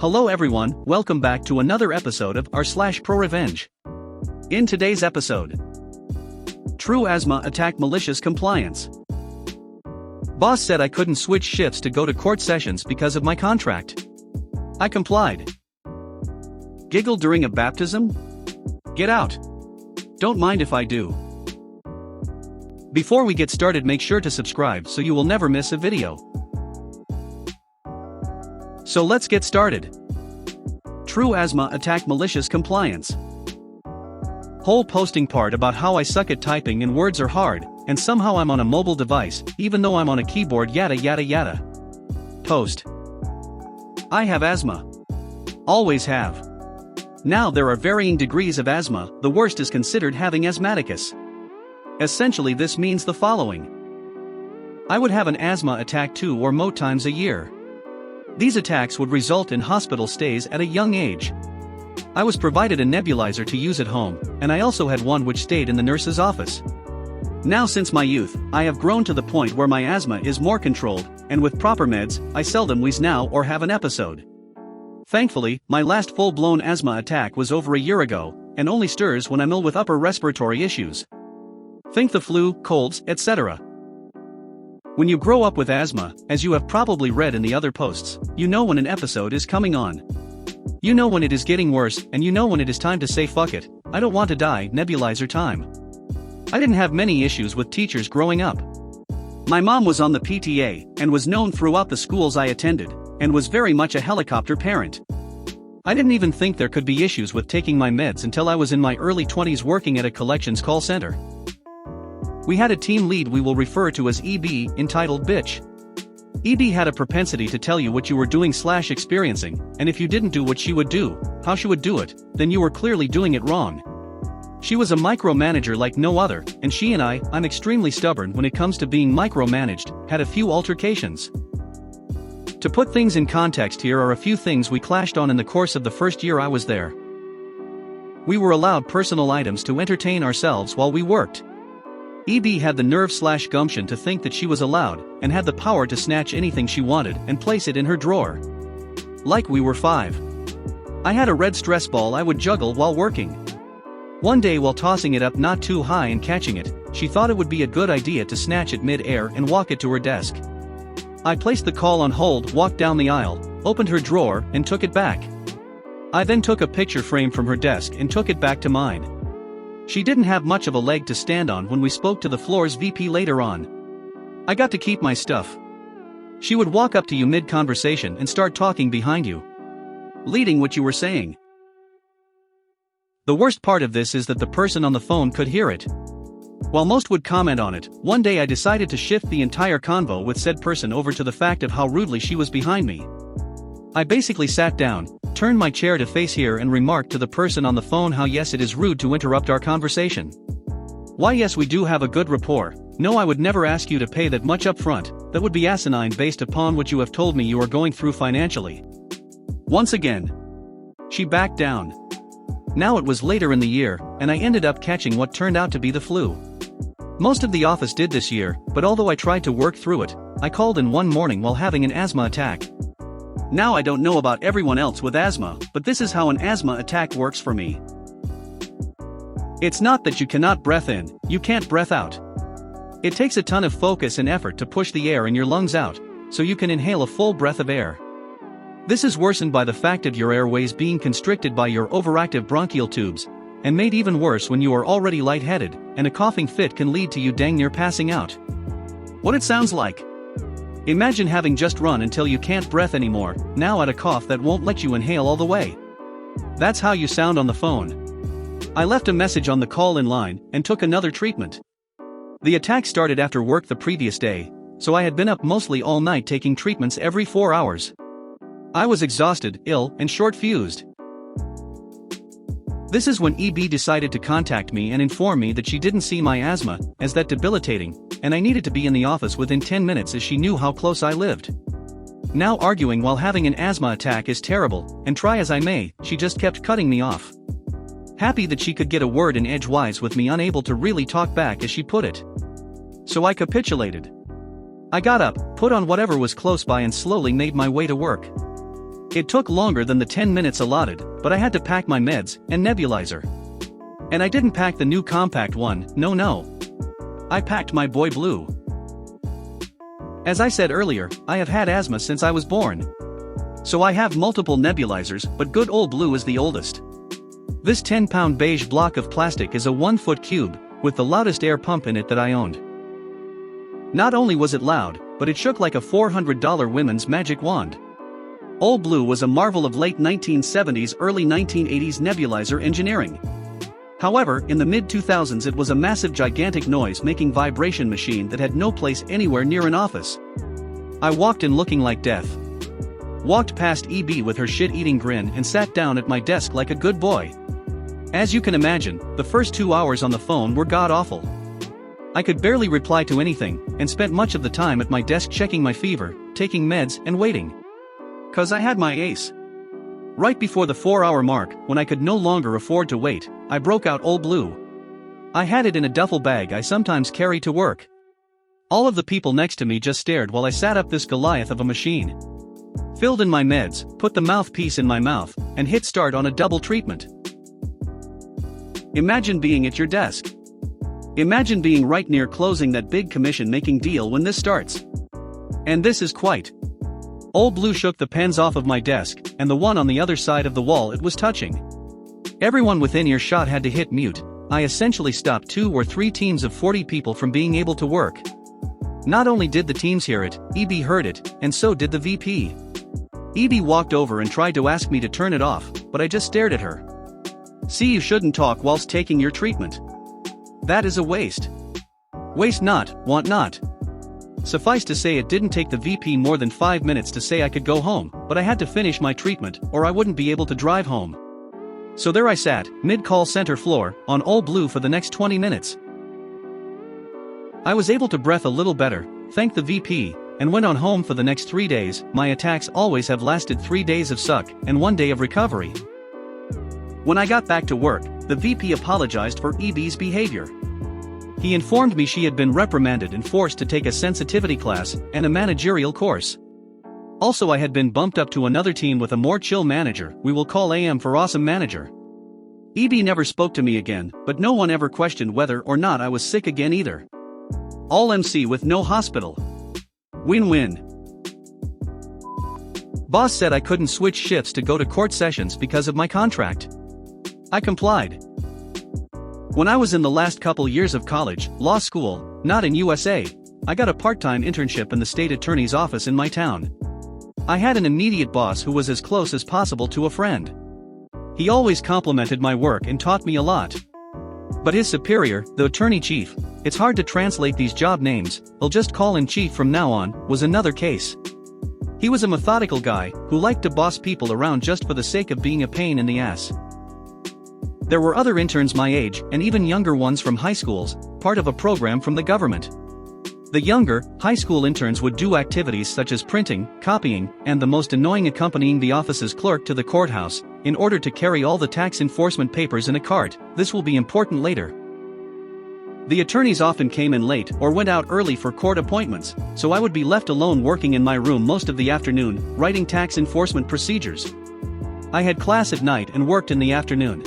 Hello everyone, welcome back to another episode of r/ProRevenge. In today's episode, true asthma attack malicious compliance. Boss said I couldn't switch shifts to go to court sessions because of my contract. I complied. Giggle during a baptism? Get out. Don't mind if I do. Before we get started, make sure to subscribe so you will never miss a video. So let's get started. True asthma attack malicious compliance. Whole posting part about how I suck at typing and words are hard, and somehow I'm on a mobile device, even though I'm on a keyboard, yada yada yada. Post. I have asthma. Always have. Now there are varying degrees of asthma, the worst is considered having asthmaticus. Essentially this means the following. I would have an asthma attack 2 or more times a year. These attacks would result in hospital stays at a young age. I was provided a nebulizer to use at home, and I also had one which stayed in the nurse's office. Now since my youth, I have grown to the point where my asthma is more controlled, and with proper meds, I seldom wheeze now or have an episode. Thankfully, my last full-blown asthma attack was over a year ago, and only stirs when I'm ill with upper respiratory issues. Think the flu, colds, etc. When you grow up with asthma, as you have probably read in the other posts, you know when an episode is coming on. You know when it is getting worse, and you know when it is time to say fuck it, I don't want to die, nebulizer time. I didn't have many issues with teachers growing up. My mom was on the PTA, and was known throughout the schools I attended, and was very much a helicopter parent. I didn't even think there could be issues with taking my meds until I was in my early 20s working at a collections call center. We had a team lead we will refer to as EB, entitled Bitch. EB had a propensity to tell you what you were doing/experiencing, and if you didn't do what she would do, how she would do it, then you were clearly doing it wrong. She was a micromanager like no other, and she and I'm extremely stubborn when it comes to being micromanaged, had a few altercations. To put things in context, here are a few things we clashed on in the course of the first year I was there. We were allowed personal items to entertain ourselves while we worked. EB had the nerve/gumption to think that she was allowed, and had the power to snatch anything she wanted and place it in her drawer. Like we were 5. I had a red stress ball I would juggle while working. One day while tossing it up not too high and catching it, she thought it would be a good idea to snatch it mid-air and walk it to her desk. I placed the call on hold, walked down the aisle, opened her drawer, and took it back. I then took a picture frame from her desk and took it back to mine. She didn't have much of a leg to stand on when we spoke to the floor's VP later on. I got to keep my stuff. She would walk up to you mid-conversation and start talking behind you, leading what you were saying. The worst part of this is that the person on the phone could hear it. While most would comment on it, one day I decided to shift the entire convo with said person over to the fact of how rudely she was behind me. I basically sat down, turned my chair to face here and remarked to the person on the phone how yes, it is rude to interrupt our conversation. Why yes, we do have a good rapport. No, I would never ask you to pay that much up front, that would be asinine based upon what you have told me you are going through financially. Once again, she backed down. Now it was later in the year, and I ended up catching what turned out to be the flu. Most of the office did this year, but although I tried to work through it, I called in one morning while having an asthma attack. Now I don't know about everyone else with asthma, but this is how an asthma attack works for me. It's not that you cannot breathe in, you can't breathe out. It takes a ton of focus and effort to push the air in your lungs out, so you can inhale a full breath of air. This is worsened by the fact of your airways being constricted by your overactive bronchial tubes, and made even worse when you are already lightheaded, and a coughing fit can lead to you dang near passing out. What it sounds like. Imagine having just run until you can't breathe anymore, now at a cough that won't let you inhale all the way. That's how you sound on the phone. I left a message on the call-in line, and took another treatment. The attack started after work the previous day, so I had been up mostly all night taking treatments every 4 hours. I was exhausted, ill, and short-fused. This is when EB decided to contact me and inform me that she didn't see my asthma as that debilitating, and I needed to be in the office within 10 minutes as she knew how close I lived. Now arguing while having an asthma attack is terrible, and try as I may, she just kept cutting me off. Happy that she could get a word in edgewise with me unable to really talk back as she put it. So I capitulated. I got up, put on whatever was close by and slowly made my way to work. It took longer than the 10 minutes allotted, but I had to pack my meds and nebulizer. And I didn't pack the new compact one, no. I packed my boy blue. As I said earlier, I have had asthma since I was born. So I have multiple nebulizers, but good old blue is the oldest. This 10-pound beige block of plastic is a 1-foot cube, with the loudest air pump in it that I owned. Not only was it loud, but it shook like a $400 women's magic wand. Old Blue was a marvel of late 1970s, early 1980s nebulizer engineering. However, in the mid-2000s it was a massive gigantic noise-making vibration machine that had no place anywhere near an office. I walked in looking like death. Walked past EB with her shit-eating grin and sat down at my desk like a good boy. As you can imagine, the first 2 hours on the phone were god-awful. I could barely reply to anything, and spent much of the time at my desk checking my fever, taking meds and waiting. 'Cause I had my ace. Right before the 4-hour mark, when I could no longer afford to wait, I broke out Old Blue. I had it in a duffel bag I sometimes carry to work. All of the people next to me just stared while I sat up this Goliath of a machine. Filled in my meds, put the mouthpiece in my mouth, and hit start on a double treatment. Imagine being at your desk. Imagine being right near closing that big commission-making deal when this starts. And this is quite. Old Blue shook the pens off of my desk, and the one on the other side of the wall it was touching. Everyone within earshot had to hit mute. I essentially stopped 2 or 3 teams of 40 people from being able to work. Not only did the teams hear it, EB heard it, and so did the VP. EB walked over and tried to ask me to turn it off, but I just stared at her. See, you shouldn't talk whilst taking your treatment. That is a waste. Waste not, want not. Suffice to say, it didn't take the VP more than 5 minutes to say I could go home, but I had to finish my treatment, or I wouldn't be able to drive home. So there I sat, mid-call center floor, on Old Blue for the next 20 minutes. I was able to breathe a little better, thank the VP, and went on home for the next 3 days. My attacks always have lasted 3 days of suck, and 1 day of recovery. When I got back to work, the VP apologized for EB's behavior. He informed me she had been reprimanded and forced to take a sensitivity class and a managerial course. Also, I had been bumped up to another team with a more chill manager, we will call AM for awesome manager. EB never spoke to me again, but no one ever questioned whether or not I was sick again either. All MC with no hospital. Win-win. Boss said I couldn't switch shifts to go to court sessions because of my contract. I complied. When I was in the last couple years of college, law school, not in USA, I got a part-time internship in the state attorney's office in my town. I had an immediate boss who was as close as possible to a friend. He always complimented my work and taught me a lot. But his superior, the attorney chief, it's hard to translate these job names, I'll just call him chief from now on, was another case. He was a methodical guy who liked to boss people around just for the sake of being a pain in the ass. There were other interns my age, and even younger ones from high schools, part of a program from the government. The younger, high school interns would do activities such as printing, copying, and the most annoying accompanying the office's clerk to the courthouse, in order to carry all the tax enforcement papers in a cart. This will be important later. The attorneys often came in late or went out early for court appointments, so I would be left alone working in my room most of the afternoon, writing tax enforcement procedures. I had class at night and worked in the afternoon.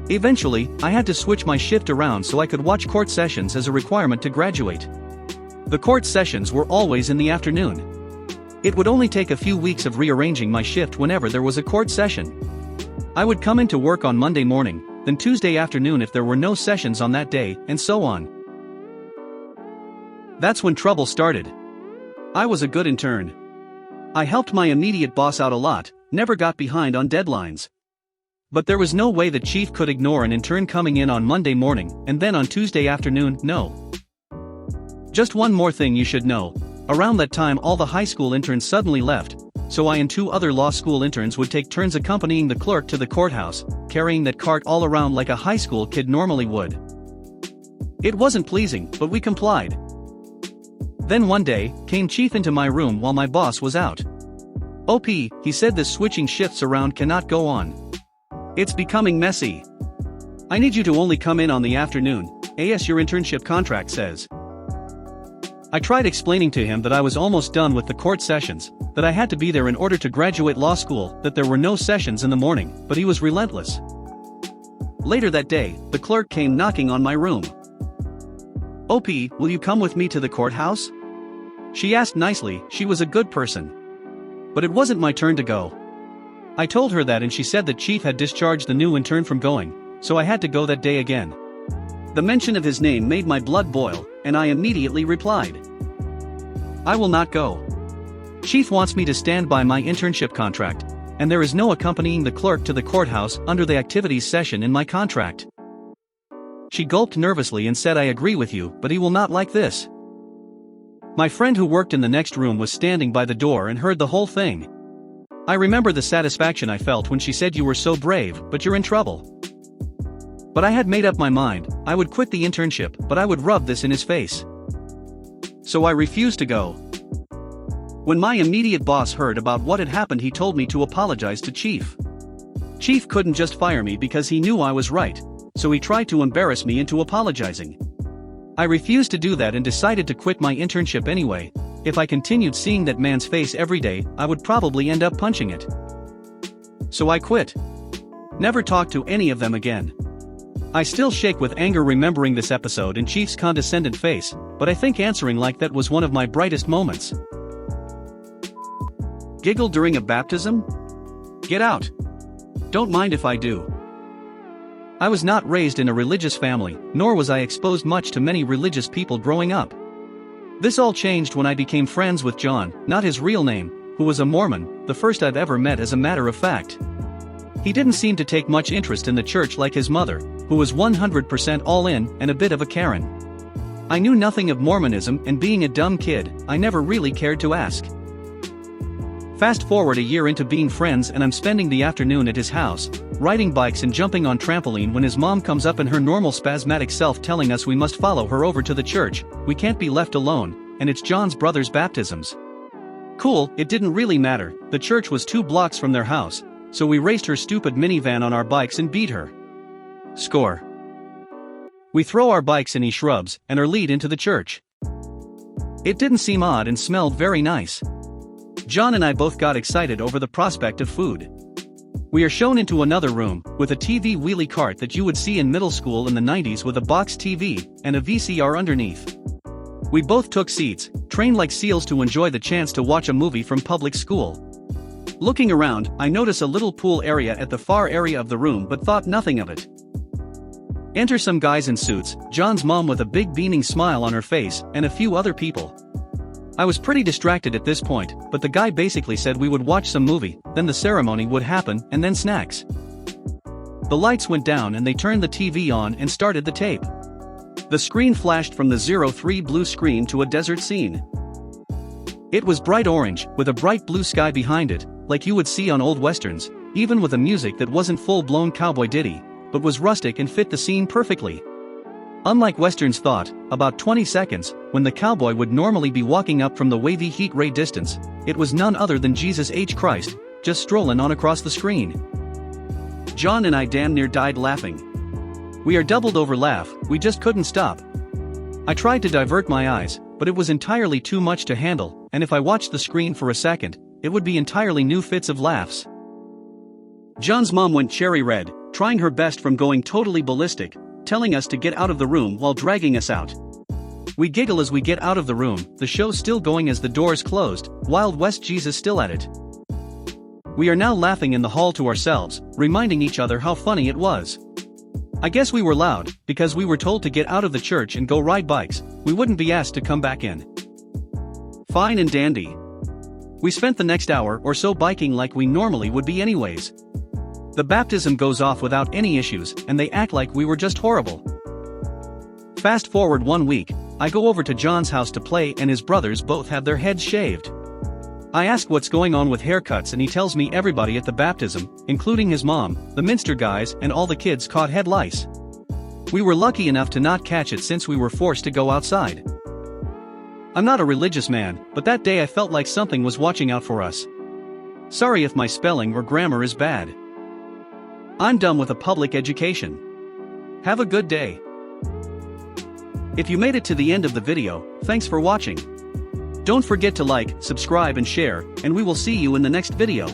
Eventually, I had to switch my shift around so I could watch court sessions as a requirement to graduate. The court sessions were always in the afternoon. It would only take a few weeks of rearranging my shift whenever there was a court session. I would come into work on Monday morning, then Tuesday afternoon if there were no sessions on that day, and so on. That's when trouble started. I was a good intern. I helped my immediate boss out a lot, never got behind on deadlines. But there was no way the chief could ignore an intern coming in on Monday morning, and then on Tuesday afternoon, no. Just one more thing you should know. Around that time all the high school interns suddenly left, so I and 2 other law school interns would take turns accompanying the clerk to the courthouse, carrying that cart all around like a high school kid normally would. It wasn't pleasing, but we complied. Then one day, came chief into my room while my boss was out. OP, he said, this switching shifts around cannot go on. It's becoming messy. I need you to only come in on the afternoon, as your internship contract says. I tried explaining to him that I was almost done with the court sessions, that I had to be there in order to graduate law school, that there were no sessions in the morning, but he was relentless. Later that day, the clerk came knocking on my room. "OP, will you come with me to the courthouse?" She asked nicely. She was a good person. But it wasn't my turn to go. I told her that and she said that Chief had discharged the new intern from going, so I had to go that day again. The mention of his name made my blood boil, and I immediately replied, "I will not go. Chief wants me to stand by my internship contract, and there is no accompanying the clerk to the courthouse under the activities session in my contract." She gulped nervously and said, "I agree with you, but he will not like this." My friend who worked in the next room was standing by the door and heard the whole thing. I remember the satisfaction I felt when she said, "You were so brave, but you're in trouble." But I had made up my mind. I would quit the internship, but I would rub this in his face. So I refused to go. When my immediate boss heard about what had happened, he told me to apologize to Chief. Chief couldn't just fire me because he knew I was right, so he tried to embarrass me into apologizing. I refused to do that and decided to quit my internship anyway. If I continued seeing that man's face every day, I would probably end up punching it. So I quit. Never talked to any of them again. I still shake with anger remembering this episode and Chief's condescendent face, but I think answering like that was one of my brightest moments. Giggle during a baptism? Get out. Don't mind if I do. I was not raised in a religious family, nor was I exposed much to many religious people growing up. This all changed when I became friends with John, not his real name, who was a Mormon, the first I've ever met as a matter of fact. He didn't seem to take much interest in the church like his mother, who was 100% all in and a bit of a Karen. I knew nothing of Mormonism, and being a dumb kid, I never really cared to ask. Fast forward a year into being friends and I'm spending the afternoon at his house, riding bikes and jumping on trampoline when his mom comes up in her normal spasmodic self telling us we must follow her over to the church, we can't be left alone, and it's John's brother's baptisms. Cool, it didn't really matter, the church was 2 blocks from their house, so we raced her stupid minivan on our bikes and beat her. Score. We throw our bikes in shrubs and are lead into the church. It didn't seem odd and smelled very nice. John and I both got excited over the prospect of food. We are shown into another room, with a TV wheelie cart that you would see in middle school in the 90s with a box TV and a VCR underneath. We both took seats, trained like seals to enjoy the chance to watch a movie from public school. Looking around, I notice a little pool area at the far area of the room but thought nothing of it. Enter some guys in suits, John's mom with a big beaming smile on her face, and a few other people. I was pretty distracted at this point, but the guy basically said we would watch some movie, then the ceremony would happen, and then snacks. The lights went down and they turned the TV on and started the tape. The screen flashed from the 03 blue screen to a desert scene. It was bright orange, with a bright blue sky behind it, like you would see on old westerns, even with a music that wasn't full-blown cowboy ditty, but was rustic and fit the scene perfectly. Unlike westerns thought, about 20 seconds, when the cowboy would normally be walking up from the wavy heat ray distance, it was none other than Jesus H. Christ, just strolling on across the screen. John and I damn near died laughing. We are doubled over laugh, we just couldn't stop. I tried to divert my eyes, but it was entirely too much to handle, and if I watched the screen for a second, it would be entirely new fits of laughs. John's mom went cherry red, trying her best from going totally ballistic, telling us to get out of the room while dragging us out. We giggle as we get out of the room, the show still going as the doors closed, Wild West Jesus still at it. We are now laughing in the hall to ourselves, reminding each other how funny it was. I guess we were loud, because we were told to get out of the church and go ride bikes, we wouldn't be asked to come back in. Fine and dandy. We spent the next hour or so biking like we normally would be anyways. The baptism goes off without any issues, and they act like we were just horrible. Fast forward 1 week, I go over to John's house to play and his brothers both have their heads shaved. I ask what's going on with haircuts and he tells me everybody at the baptism, including his mom, the Minster guys and all the kids caught head lice. We were lucky enough to not catch it since we were forced to go outside. I'm not a religious man, but that day I felt like something was watching out for us. Sorry if my spelling or grammar is bad. I'm done with a public education. Have a good day. If you made it to the end of the video, thanks for watching. Don't forget to like, subscribe and share, and we will see you in the next video.